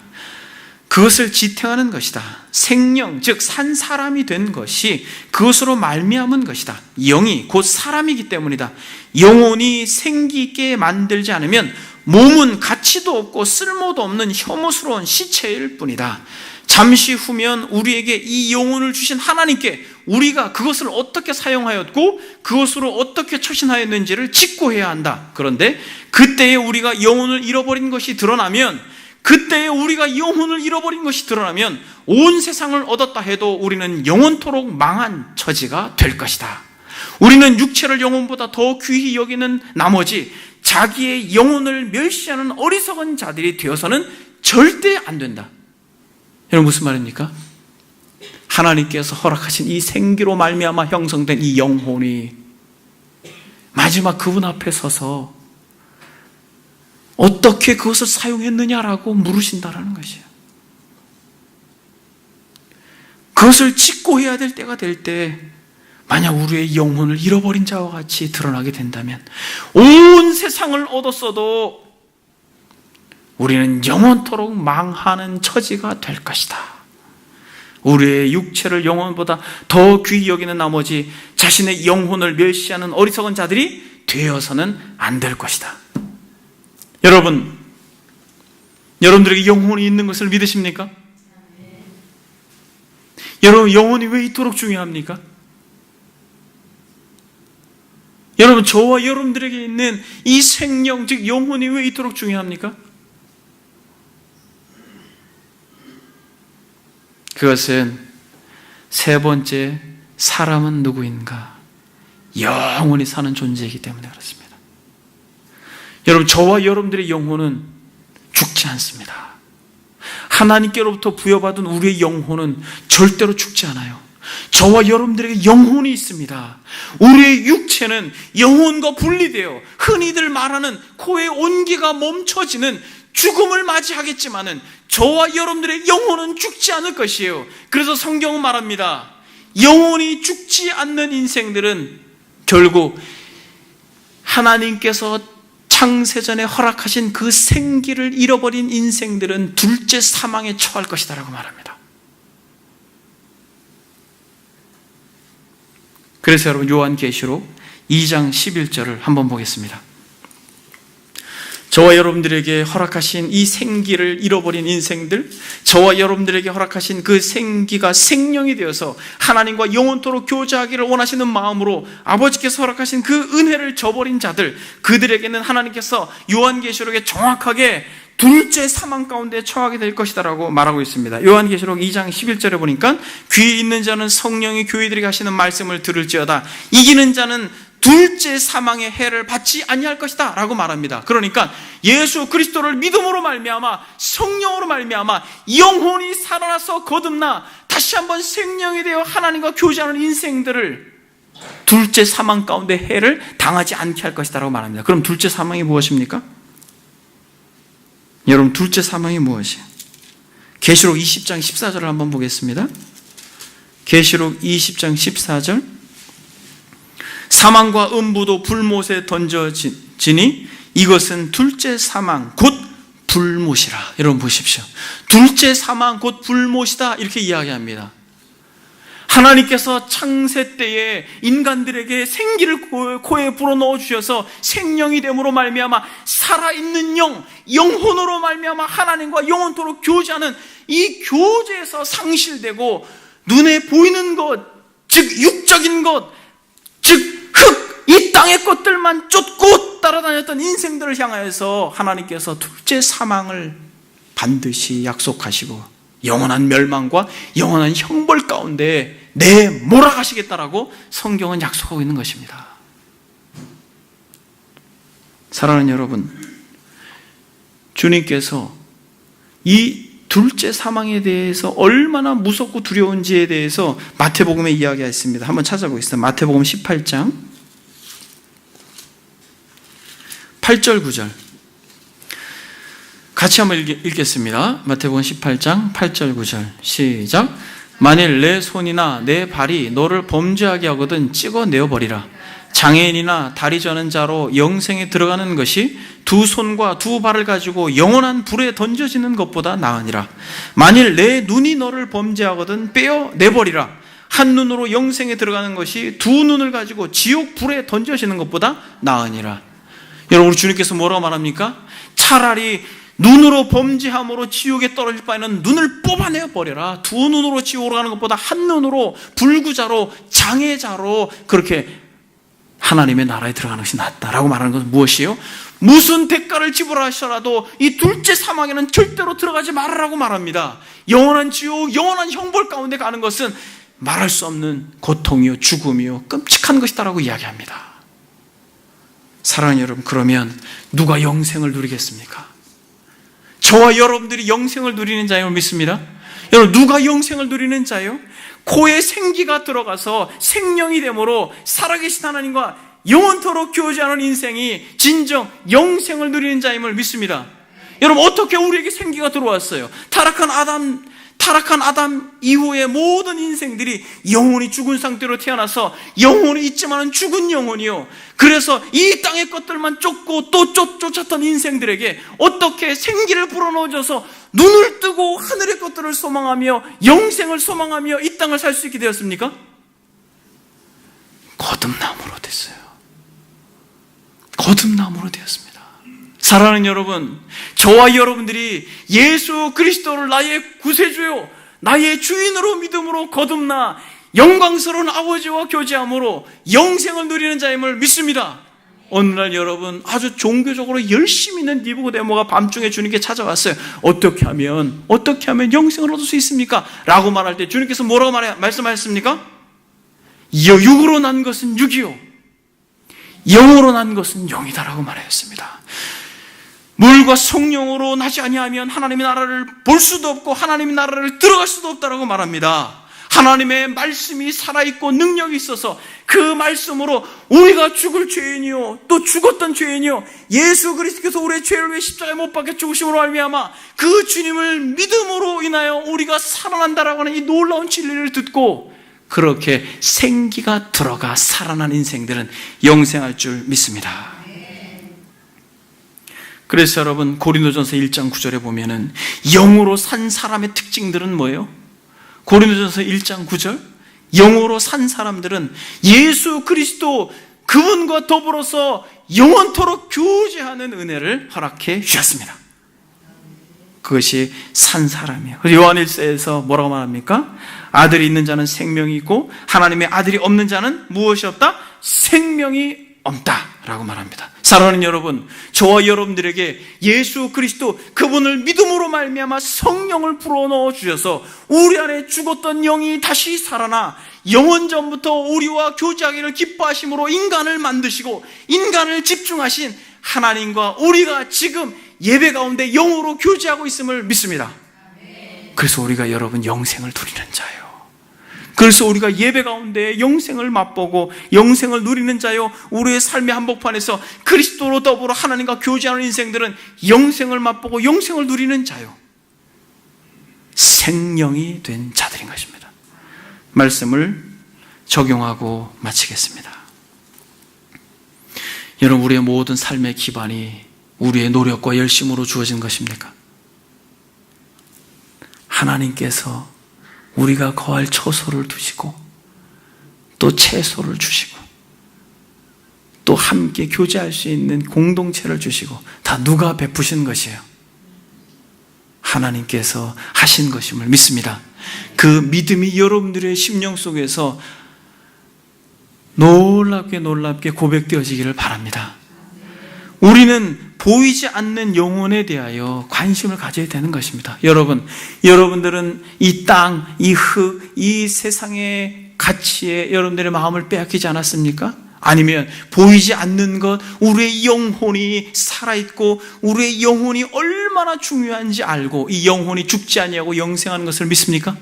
그것을 지탱하는 것이다. 생명, 즉 산 사람이 된 것이 그것으로 말미암은 것이다. 영이 곧 사람이기 때문이다. 영혼이 생기 있게 만들지 않으면 몸은 가치도 없고 쓸모도 없는 혐오스러운 시체일 뿐이다. 잠시 후면 우리에게 이 영혼을 주신 하나님께 우리가 그것을 어떻게 사용하였고 그것으로 어떻게 처신하였는지를 직고해야 한다. 그런데 그때에 우리가 영혼을 잃어버린 것이 드러나면, 온 세상을 얻었다 해도 우리는 영원토록 망한 처지가 될 것이다. 우리는 육체를 영혼보다 더 귀히 여기는 나머지 자기의 영혼을 멸시하는 어리석은 자들이 되어서는 절대 안 된다. 여러분 무슨 말입니까? 하나님께서 허락하신 이 생기로 말미암아 형성된 이 영혼이 마지막 그분 앞에 서서 어떻게 그것을 사용했느냐라고 물으신다라는 것이에요. 그것을 직고해야 될 때가 될 때 만약 우리의 영혼을 잃어버린 자와 같이 드러나게 된다면 온 세상을 얻었어도 우리는 영원토록 망하는 처지가 될 것이다. 우리의 육체를 영혼보다 더 귀히 여기는 나머지 자신의 영혼을 멸시하는 어리석은 자들이 되어서는 안 될 것이다. 여러분들에게 영혼이 있는 것을 믿으십니까? 여러분, 영혼이 왜 이토록 중요합니까? 여러분, 저와 여러분들에게 있는 이 생명, 즉 영혼이 왜 이토록 중요합니까? 그것은 세 번째, 사람은 누구인가? 영원히 사는 존재이기 때문에 그렇습니다. 여러분, 저와 여러분들의 영혼은 죽지 않습니다. 하나님께로부터 부여받은 우리의 영혼은 절대로 죽지 않아요. 저와 여러분들에게 영혼이 있습니다. 우리의 육체는 영혼과 분리되어 흔히들 말하는 코의 온기가 멈춰지는 죽음을 맞이하겠지만은 저와 여러분들의 영혼은 죽지 않을 것이에요. 그래서 성경은 말합니다. 영혼이 죽지 않는 인생들은 결국 하나님께서 창세전에 허락하신 그 생기를 잃어버린 인생들은 둘째 사망에 처할 것이다 라고 말합니다. 그래서 여러분, 요한계시록 2장 11절을 한번 보겠습니다. 저와 여러분들에게 허락하신 이 생기를 잃어버린 인생들, 저와 여러분들에게 허락하신 그 생기가 생명이 되어서 하나님과 영원토록 교제하기를 원하시는 마음으로 아버지께서 허락하신 그 은혜를 저버린 자들, 그들에게는 하나님께서 요한계시록에 정확하게 둘째 사망 가운데 처하게 될 것이다 라고 말하고 있습니다. 요한계시록 2장 11절에 보니까 귀 있는 자는 성령이 교회들에게 하시는 말씀을 들을지어다. 이기는 자는 둘째 사망의 해를 받지 아니할 것이다 라고 말합니다. 그러니까 예수 그리스도를 믿음으로 말미암아 성령으로 말미암아 영혼이 살아나서 거듭나 다시 한번 생명이 되어 하나님과 교제하는 인생들을 둘째 사망 가운데 해를 당하지 않게 할 것이다 라고 말합니다. 그럼 둘째 사망이 무엇입니까? 여러분, 둘째 사망이 무엇이에요? 계시록 20장 14절을 한번 보겠습니다. 계시록 20장 14절, 사망과 음부도 불못에 던져지니 이것은 둘째 사망 곧 불못이라. 여러분 보십시오. 둘째 사망 곧 불못이다 이렇게 이야기합니다. 하나님께서 창세 때에 인간들에게 생기를 코에 불어넣어 주셔서 생명이 됨으로 말미암아 살아있는 영혼으로 말미암아 하나님과 영원토록 교제하는 이 교제에서 상실되고 눈에 보이는 것, 즉 육적인 것, 즉 흙, 이 땅의 것들만 쫓고 따라다녔던 인생들을 향하여서 하나님께서 둘째 사망을 반드시 약속하시고 영원한 멸망과 영원한 형벌 가운데 내몰아가시겠다라고 성경은 약속하고 있는 것입니다. 사랑하는 여러분, 주님께서 이 둘째 사망에 대해서 얼마나 무섭고 두려운지에 대해서 마태복음에 이야기했습니다. 한번 찾아보겠습니다. 마태복음 18장 8절 9절 같이 한번 읽겠습니다. 마태복음 18장 8절 9절 시작. 만일 내 손이나 내 발이 너를 범죄하게 하거든 찍어내어버리라. 장애인이나 다리 저는 자로 영생에 들어가는 것이 두 손과 두 발을 가지고 영원한 불에 던져지는 것보다 나으니라. 만일 내 눈이 너를 범죄하거든 빼어내버리라. 한 눈으로 영생에 들어가는 것이 두 눈을 가지고 지옥 불에 던져지는 것보다 나으니라. 여러분, 우리 주님께서 뭐라고 말합니까? 차라리 눈으로 범죄함으로 지옥에 떨어질 바에는 눈을 뽑아내어 버려라. 두 눈으로 지옥으로 가는 것보다 한 눈으로 불구자로 장애자로 그렇게 하나님의 나라에 들어가는 것이 낫다라고 말하는 것은 무엇이에요? 무슨 대가를 지불하셔라도 이 둘째 사망에는 절대로 들어가지 말으라고 말합니다. 영원한 지옥, 영원한 형벌 가운데 가는 것은 말할 수 없는 고통이요 죽음이요 끔찍한 것이다라고 이야기합니다. 사랑하는 여러분, 그러면 누가 영생을 누리겠습니까? 저와 여러분들이 영생을 누리는 자임을 믿습니다. 여러분, 누가 영생을 누리는 자요? 코에 생기가 들어가서 생명이 되므로 살아계신 하나님과 영원토록 교제하는 인생이 진정 영생을 누리는 자임을 믿습니다. 여러분, 어떻게 우리에게 생기가 들어왔어요? 타락한 아담 이후의 모든 인생들이 영혼이 죽은 상태로 태어나서 영혼이 있지만은 죽은 영혼이요. 그래서 이 땅의 것들만 쫓고 또 쫓았던 인생들에게 어떻게 생기를 불어넣어줘서 눈을 뜨고 하늘의 것들을 소망하며 영생을 소망하며 이 땅을 살 수 있게 되었습니까? 거듭남으로 됐어요. 거듭남으로 되었습니다. 사랑하는 여러분, 저와 여러분들이 예수 그리스도를 나의 구세주요 나의 주인으로 믿음으로 거듭나 영광스러운 아버지와 교제함으로 영생을 누리는 자임을 믿습니다. 어느 날 여러분 아주 종교적으로 열심히 있는 니고데모가 밤중에 주님께 찾아왔어요. 어떻게 하면 영생을 얻을 수 있습니까? 라고 말할 때 주님께서 뭐라고 말씀하셨습니까? 육으로 난 것은 육이요 영으로 난 것은 영이다라고 말하였습니다. 물과 성령으로 나지 아니하면 하나님의 나라를 볼 수도 없고 하나님의 나라를 들어갈 수도 없다라고 말합니다. 하나님의 말씀이 살아있고 능력이 있어서 그 말씀으로 우리가 죽을 죄인이요 또 죽었던 죄인이요 예수 그리스도께서 우리의 죄를 위해 십자가에 못 박혀 죽으심으로 말미암아 그 주님을 믿음으로 인하여 우리가 살아난다라고 하는 이 놀라운 진리를 듣고 그렇게 생기가 들어가 살아난 인생들은 영생할 줄 믿습니다. 그래서 여러분 고린도전서 1장 9절에 보면은 영으로 산 사람의 특징들은 뭐예요? 고린도전서 1장 9절 영으로 산 사람들은 예수 그리스도 그분과 더불어서 영원토록 교제하는 은혜를 허락해 주셨습니다. 그것이 산 사람이에요. 요한일서에서 뭐라고 말합니까? 아들이 있는 자는 생명이 있고 하나님의 아들이 없는 자는 무엇이 없다? 생명이 없다라고 말합니다. 사랑하는 여러분, 저와 여러분들에게 예수 그리스도 그분을 믿음으로 말미암아 성령을 불어넣어 주셔서 우리 안에 죽었던 영이 다시 살아나 영원전부터 우리와 교제하기를 기뻐하심으로 인간을 만드시고 인간을 집중하신 하나님과 우리가 지금 예배 가운데 영으로 교제하고 있음을 믿습니다. 그래서 우리가 여러분 영생을 누리는 자예요. 그래서 우리가 예배 가운데 영생을 맛보고 영생을 누리는 자요 우리의 삶의 한복판에서 그리스도로 더불어 하나님과 교제하는 인생들은 영생을 맛보고 영생을 누리는 자요 생명이 된 자들인 것입니다. 말씀을 적용하고 마치겠습니다. 여러분 우리의 모든 삶의 기반이 우리의 노력과 열심으로 주어진 것입니까? 하나님께서 우리가 거할 처소를 두시고 또 채소를 주시고 또 함께 교제할 수 있는 공동체를 주시고 다 누가 베푸신 것이에요? 하나님께서 하신 것임을 믿습니다. 그 믿음이 여러분들의 심령 속에서 놀랍게 고백되어지기를 바랍니다. 우리는 보이지 않는 영혼에 대하여 관심을 가져야 되는 것입니다. 여러분들은 이 땅, 이 흙, 이 세상의 가치에 여러분들의 마음을 빼앗기지 않았습니까? 아니면 보이지 않는 것, 우리의 영혼이 살아있고 우리의 영혼이 얼마나 중요한지 알고 이 영혼이 죽지 아니하고 영생하는 것을 믿습니까?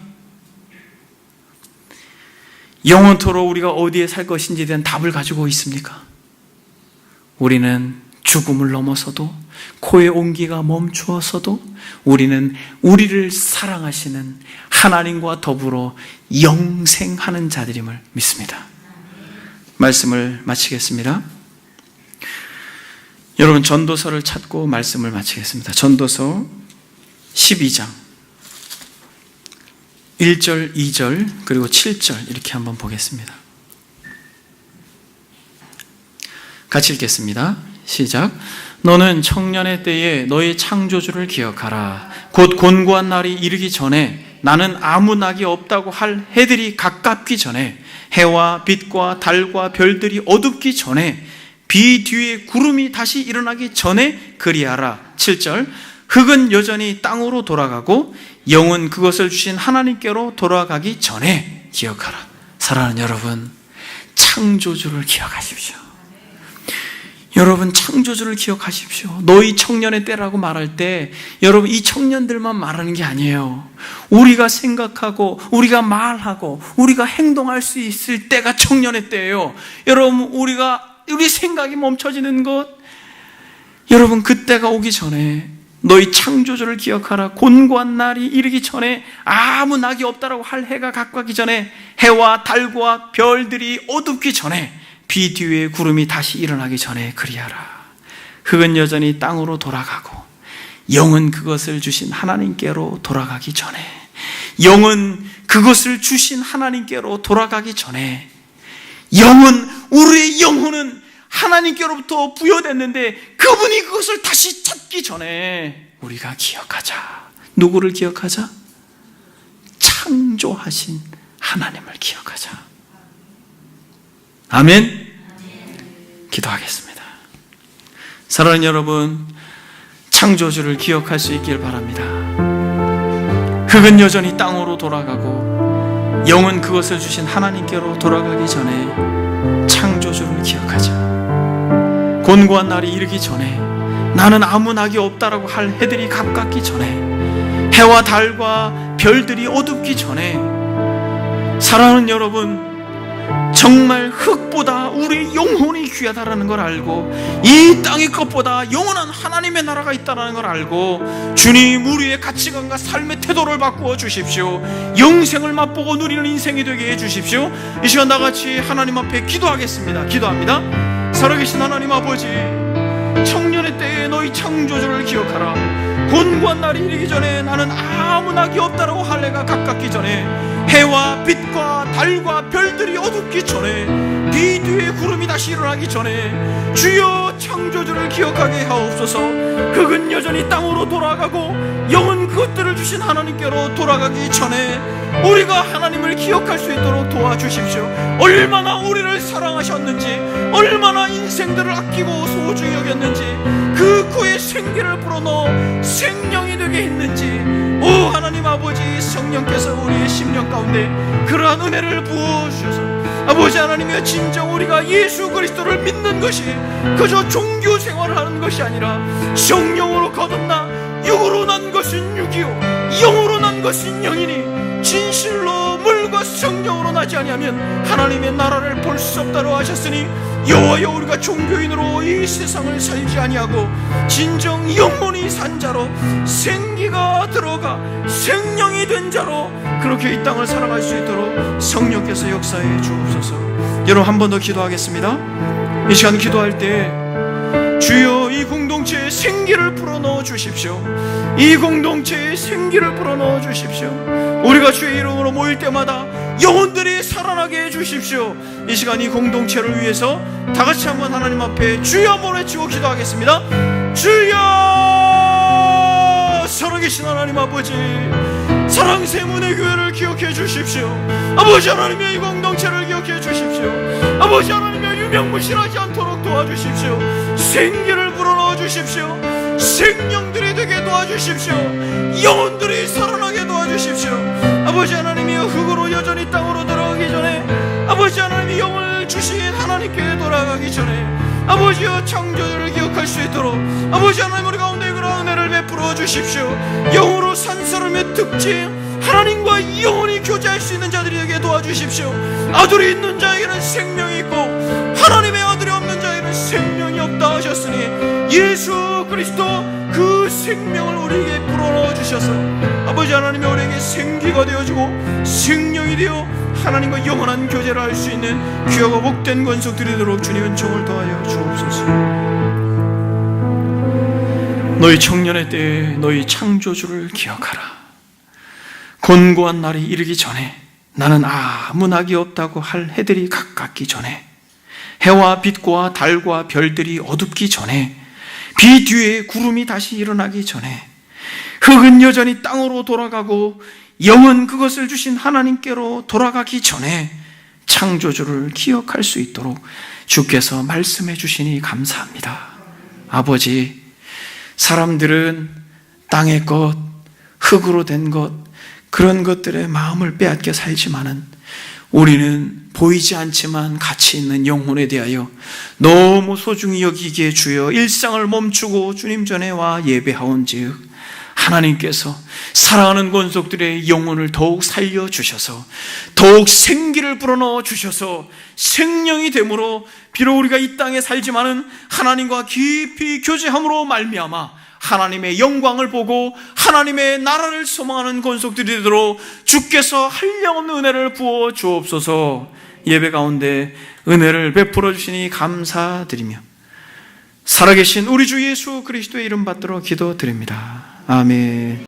영원토록 우리가 어디에 살 것인지에 대한 답을 가지고 있습니까? 우리는 죽음을 넘어서도 코의 온기가 멈추어서도 우리는 우리를 사랑하시는 하나님과 더불어 영생하는 자들임을 믿습니다. 말씀을 마치겠습니다. 여러분 전도서를 찾고 말씀을 마치겠습니다. 전도서 12장 1절, 2절 그리고 7절 이렇게 한번 보겠습니다. 같이 읽겠습니다. 시작. 너는 청년의 때에 너의 창조주를 기억하라. 곧 곤고한 날이 이르기 전에 나는 아무 낙이 없다고 할 해들이 가깝기 전에 해와 빛과 달과 별들이 어둡기 전에 비 뒤에 구름이 다시 일어나기 전에 그리하라. 7절. 흙은 여전히 땅으로 돌아가고 영은 그것을 주신 하나님께로 돌아가기 전에 기억하라. 사랑하는 여러분, 창조주를 기억하십시오. 여러분 창조주를 기억하십시오. 너희 청년의 때라고 말할 때 여러분 이 청년들만 말하는 게 아니에요. 우리가 생각하고 우리가 말하고 우리가 행동할 수 있을 때가 청년의 때예요. 여러분 우리 생각이 멈춰지는 것, 여러분 그때가 오기 전에 너희 창조주를 기억하라. 곤고한 날이 이르기 전에 아무 낙이 없다라고 할 해가 가까기 전에 해와 달과 별들이 어둡기 전에 비 뒤에 구름이 다시 일어나기 전에 그리하라. 흙은 여전히 땅으로 돌아가고 영은 그것을 주신 하나님께로 돌아가기 전에, 영은 그것을 주신 하나님께로 돌아가기 전에, 우리의 영혼은 하나님께로부터 부여됐는데 그분이 그것을 다시 찾기 전에 우리가 기억하자. 누구를 기억하자? 창조하신 하나님을 기억하자. 아멘. 기도하겠습니다. 사랑하는 여러분, 창조주를 기억할 수 있길 바랍니다. 흙은 여전히 땅으로 돌아가고 영은 그것을 주신 하나님께로 돌아가기 전에 창조주를 기억하자. 곤고한 날이 이르기 전에, 나는 아무 낙이 없다라고 할 해들이 가깝기 전에, 해와 달과 별들이 어둡기 전에, 사랑하는 여러분, 정말 흙보다 우리 영혼이 귀하다라는 걸 알고 이 땅의 것보다 영원한 하나님의 나라가 있다는 걸 알고 주님, 우리의 가치관과 삶의 태도를 바꾸어 주십시오. 영생을 맛보고 누리는 인생이 되게 해 주십시오. 이 시간 나같이 하나님 앞에 기도하겠습니다. 기도합니다. 살아계신 하나님 아버지, 청년의 때에 너희 창조주를 기억하라. 곤고한 날이 이르기 전에, 나는 아무 낙이 없다라고 할 해가 가깝기 전에, 해와 빛과 달과 별들이 어둡기 전에, 비 뒤에 구름이 다시 일어나기 전에 주여 창조주를 기억하게 하옵소서. 흙은 여전히 땅으로 돌아가고 영은 그것들을 주신 하나님께로 돌아가기 전에 우리가 하나님을 기억할 수 있도록 도와주십시오. 얼마나 우리를 사랑하셨는지, 얼마나 인생들을 아끼고 소중히 여겼는지, 그 코에 생기를 불어넣어 생명이 되게 했는지, 오 하나님 아버지, 성령께서 우리의 심령 가운데 그러한 은혜를 부어주셔서 아버지 하나님이여, 진정 우리가 예수 그리스도를 믿는 것이 그저 종교 생활을 하는 것이 아니라 성령으로 거듭나 육으로 난 것은 육이요 영으로 난 것은 영이니 진실로 물과 성령으로 나지 아니하면 하나님의 나라를 볼 수 없다고 하셨으니, 여호와여, 우리가 종교인으로 이 세상을 살지 아니하고 진정 영혼이 산 자로, 생기가 들어가 생명이 된 자로 그렇게 이 땅을 살아갈 수 있도록 성령께서 역사해 주옵소서. 여러분, 한 번 더 기도하겠습니다. 이 시간 기도할 때 주여, 이 공동체에 생기를 불어넣어 주십시오. 이 공동체에 생기를 불어넣어 주십시오. 우리가 주의 이름으로 모일 때마다 영혼들이 살아나게 해주십시오. 이 시간 이 공동체를 위해서 다 같이 한번 하나님 앞에 주여 한번 외치고 기도하겠습니다. 주여! 살아계신 하나님 아버지, 사랑세문의 교회를 기억해 주십시오. 아버지 하나님의 이 공동체를 기억해 주십시오. 아버지 하나님의 유명무실하지 않도록 도와주십시오. 생기를 불어넣어 주십시오. 생명들이 되게 도와주십시오. 영혼들이 살아나게 도와주십시오. 아버지 하나님이여, 흙으로 여전히 땅으로 돌아가기 전에, 아버지 하나님이 영을 주신 하나님께 돌아가기 전에 아버지여, 창조주를 기억할 수 있도록 아버지 하나님 우리 가운데 그런 은혜를 베풀어 주십시오. 영으로 산 사람의 특징, 하나님과 영원히 교제할 수 있는 자들이 되게 도와주십시오. 아들이 있는 자에게는 생명이 있고 하나님의 아들이 없는 자에게는 생명이 없다 하셨으니, 예수 그리스도 그 생명을 우리에게 불어넣어 주셔서 아버지 하나님이 우리에게 생기가 되어주고 생명이 되어 하나님과 영원한 교제를 할 수 있는 귀하고 복된 권속들이 되도록 주님 은총을 더하여 주옵소서. 너희 청년의 때에 너희 창조주를 기억하라. 곤고한 날이 이르기 전에, 나는 아무 낙이 없다고 할 해들이 가깝기 전에, 해와 빛과 달과 별들이 어둡기 전에, 비 뒤에 구름이 다시 일어나기 전에, 흙은 여전히 땅으로 돌아가고 영은 그것을 주신 하나님께로 돌아가기 전에 창조주를 기억할 수 있도록 주께서 말씀해 주시니 감사합니다. 아버지, 사람들은 땅의 것, 흙으로 된 것, 그런 것들에 마음을 빼앗겨 살지만은 우리는 보이지 않지만 가치 있는 영혼에 대하여 너무 소중히 여기기에 주여 일상을 멈추고 주님 전에 와 예배하온즉, 하나님께서 사랑하는 권속들의 영혼을 더욱 살려주셔서 더욱 생기를 불어넣어 주셔서 생명이 되므로, 비록 우리가 이 땅에 살지만은 하나님과 깊이 교제함으로 말미암아 하나님의 영광을 보고 하나님의 나라를 소망하는 권속들이 되도록 주께서 한량없는 은혜를 부어 주옵소서. 예배 가운데 은혜를 베풀어 주시니 감사드리며 살아계신 우리 주 예수 그리스도의 이름 받들어 기도드립니다. 아멘.